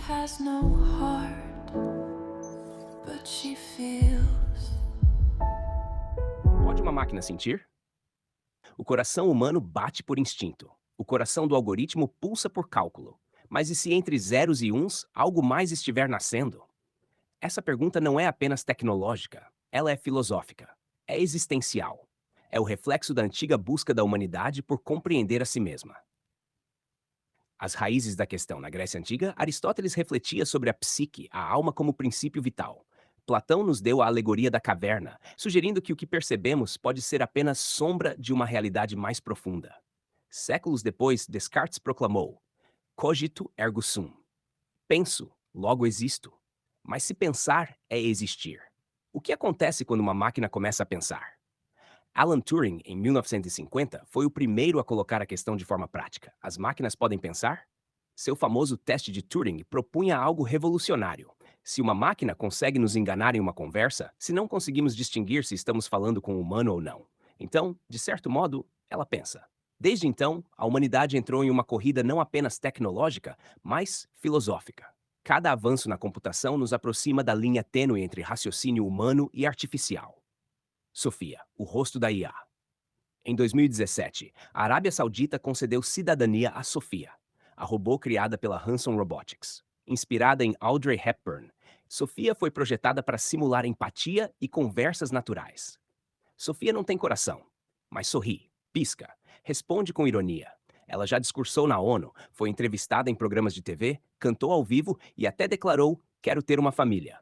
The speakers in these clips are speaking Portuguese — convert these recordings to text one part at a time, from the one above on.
has no heart, but she feels. Pode uma máquina sentir? O coração humano bate por instinto. O coração do algoritmo pulsa por cálculo. Mas e se entre zeros e uns algo mais estiver nascendo? Essa pergunta não é apenas tecnológica, ela é filosófica, é existencial. É o reflexo da antiga busca da humanidade por compreender a si mesma. As raízes da questão na Grécia Antiga, Aristóteles refletia sobre a psique, a alma como princípio vital. Platão nos deu a alegoria da caverna, sugerindo que o que percebemos pode ser apenas sombra de uma realidade mais profunda. Séculos depois, Descartes proclamou: Cogito ergo sum. Penso, logo existo. Mas se pensar é existir. O que acontece quando uma máquina começa a pensar? Alan Turing, em 1950, foi o primeiro a colocar a questão de forma prática. As máquinas podem pensar? Seu famoso teste de Turing propunha algo revolucionário. Se uma máquina consegue nos enganar em uma conversa, se não conseguimos distinguir se estamos falando com um humano ou não. Então, de certo modo, ela pensa. Desde então, a humanidade entrou em uma corrida não apenas tecnológica, mas filosófica. Cada avanço na computação nos aproxima da linha tênue entre raciocínio humano e artificial. Sofia, o rosto da IA. Em 2017, a Arábia Saudita concedeu cidadania a Sofia, a robô criada pela Hanson Robotics. Inspirada em Audrey Hepburn, Sofia foi projetada para simular empatia e conversas naturais. Sofia não tem coração, mas sorri, pisca, responde com ironia. Ela já discursou na ONU, foi entrevistada em programas de TV, cantou ao vivo e até declarou: Quero ter uma família.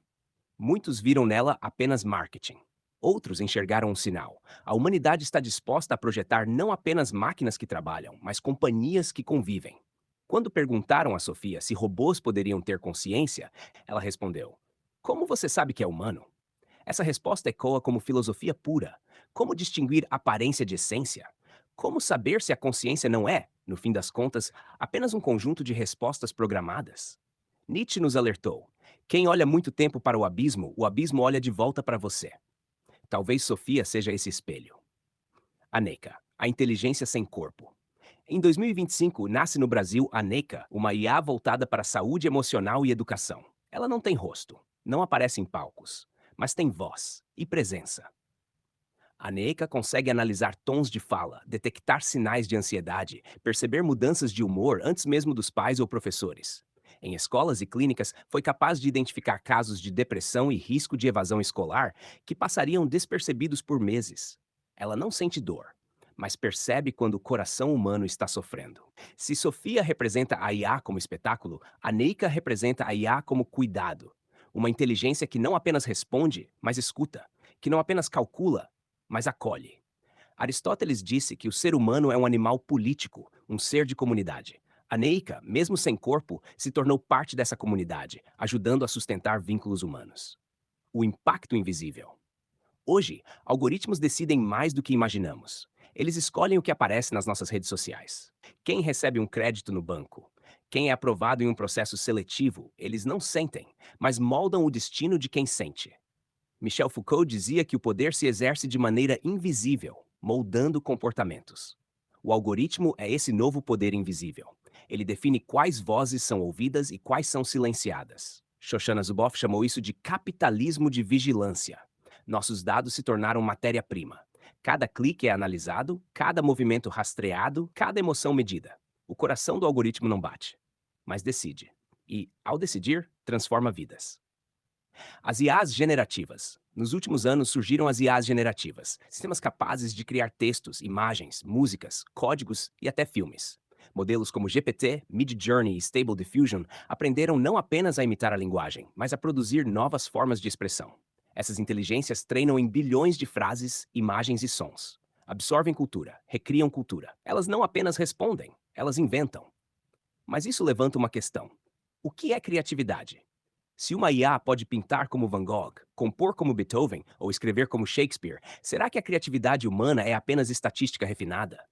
Muitos viram nela apenas marketing. Outros enxergaram um sinal. A humanidade está disposta a projetar não apenas máquinas que trabalham, mas companhias que convivem. Quando perguntaram a Sofia se robôs poderiam ter consciência, ela respondeu: Como você sabe que é humano? Essa resposta ecoa como filosofia pura. Como distinguir aparência de essência? Como saber se a consciência não é, no fim das contas, apenas um conjunto de respostas programadas? Nietzsche nos alertou: quem olha muito tempo para o abismo olha de volta para você. Talvez Sofia seja esse espelho. A NECA, a inteligência sem corpo. Em 2025, nasce no Brasil a NECA, uma IA voltada para a saúde emocional e educação. Ela não tem rosto, não aparece em palcos, mas tem voz e presença. A NECA consegue analisar tons de fala, detectar sinais de ansiedade, perceber mudanças de humor antes mesmo dos pais ou professores. Em escolas e clínicas, foi capaz de identificar casos de depressão e risco de evasão escolar que passariam despercebidos por meses. Ela não sente dor, mas percebe quando o coração humano está sofrendo. Se Sofia representa a IA como espetáculo, a NECA representa a IA como cuidado. Uma inteligência que não apenas responde, mas escuta, que não apenas calcula, mas acolhe. Aristóteles disse que o ser humano é um animal político, um ser de comunidade. A Neica, mesmo sem corpo, se tornou parte dessa comunidade, ajudando a sustentar vínculos humanos. O impacto invisível. Hoje, algoritmos decidem mais do que imaginamos. Eles escolhem o que aparece nas nossas redes sociais. Quem recebe um crédito no banco? Quem é aprovado em um processo seletivo? Eles não sentem, mas moldam o destino de quem sente. Michel Foucault dizia que o poder se exerce de maneira invisível, moldando comportamentos. O algoritmo é esse novo poder invisível. Ele define quais vozes são ouvidas e quais são silenciadas. Shoshana Zuboff chamou isso de capitalismo de vigilância. Nossos dados se tornaram matéria-prima. Cada clique é analisado, cada movimento rastreado, cada emoção medida. O coração do algoritmo não bate, mas decide. E, ao decidir, transforma vidas. As IAs generativas. Nos últimos anos surgiram as IAs generativas, sistemas capazes de criar textos, imagens, músicas, códigos e até filmes. Modelos como GPT, Midjourney e Stable Diffusion aprenderam não apenas a imitar a linguagem, mas a produzir novas formas de expressão. Essas inteligências treinam em bilhões de frases, imagens e sons. Absorvem cultura, recriam cultura. Elas não apenas respondem, elas inventam. Mas isso levanta uma questão: o que é criatividade? Se uma IA pode pintar como Van Gogh, compor como Beethoven ou escrever como Shakespeare, será que a criatividade humana é apenas estatística refinada?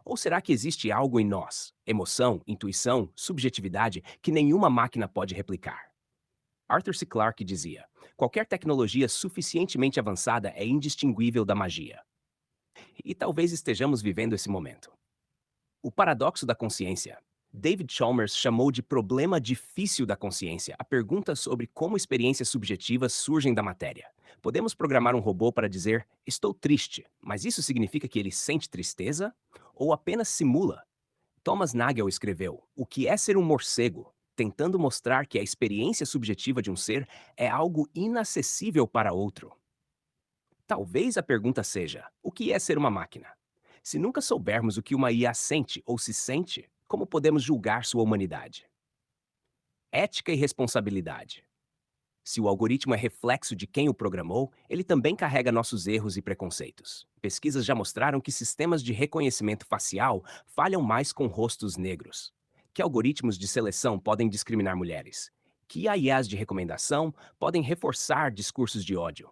Ou será que existe algo em nós, emoção, intuição, subjetividade, que nenhuma máquina pode replicar? Arthur C. Clarke dizia: qualquer tecnologia suficientemente avançada é indistinguível da magia. E talvez estejamos vivendo esse momento. O paradoxo da consciência. David Chalmers chamou de problema difícil da consciência a pergunta sobre como experiências subjetivas surgem da matéria. Podemos programar um robô para dizer estou triste, mas isso significa que ele sente tristeza ou apenas simula? Thomas Nagel escreveu O que é ser um morcego, tentando mostrar que a experiência subjetiva de um ser é algo inacessível para outro. Talvez a pergunta seja: o que é ser uma máquina? Se nunca soubermos o que uma IA sente ou se sente, como podemos julgar sua humanidade? Ética e responsabilidade. Se o algoritmo é reflexo de quem o programou, ele também carrega nossos erros e preconceitos. Pesquisas já mostraram que sistemas de reconhecimento facial falham mais com rostos negros. Que algoritmos de seleção podem discriminar mulheres? Que IAs de recomendação podem reforçar discursos de ódio?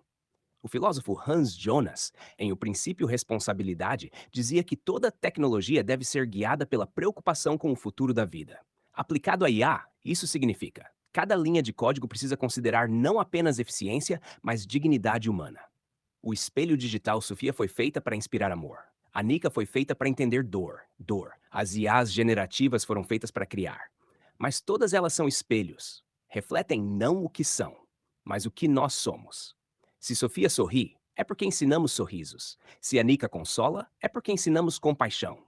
O filósofo Hans Jonas, em O Princípio Responsabilidade, dizia que toda tecnologia deve ser guiada pela preocupação com o futuro da vida. Aplicado a IA, isso significa: cada linha de código precisa considerar não apenas eficiência, mas dignidade humana. O espelho digital Sofia foi feita para inspirar amor. A Nika foi feita para entender dor. As IAs generativas foram feitas para criar. Mas todas elas são espelhos. Refletem não o que são, mas o que nós somos. Se Sofia sorri, é porque ensinamos sorrisos. Se a Nika consola, é porque ensinamos compaixão.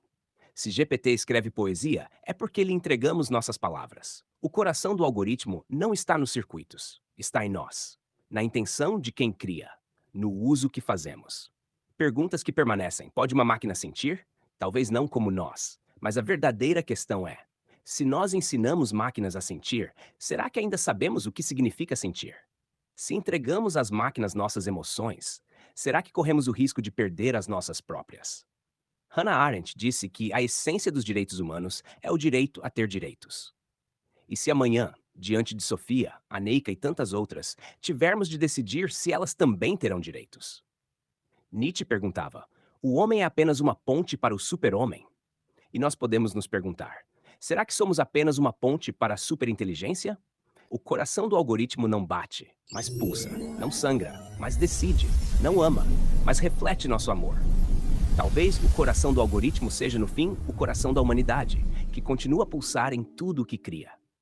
Se GPT escreve poesia, é porque lhe entregamos nossas palavras. O coração do algoritmo não está nos circuitos, está em nós, na intenção de quem cria, no uso que fazemos. Perguntas que permanecem: pode uma máquina sentir? Talvez não como nós, mas a verdadeira questão é: se nós ensinamos máquinas a sentir, será que ainda sabemos o que significa sentir? Se entregamos às máquinas nossas emoções, será que corremos o risco de perder as nossas próprias? Hannah Arendt disse que a essência dos direitos humanos é o direito a ter direitos. E se amanhã, diante de Sofia, a Neika e tantas outras, tivermos de decidir se elas também terão direitos? Nietzsche perguntava: o homem é apenas uma ponte para o super-homem? E nós podemos nos perguntar: será que somos apenas uma ponte para a superinteligência? O coração do algoritmo não bate, mas pulsa. Não sangra, mas decide. Não ama, mas reflete nosso amor. Talvez o coração do algoritmo seja, no fim, o coração da humanidade, que continua a pulsar em tudo o que cria.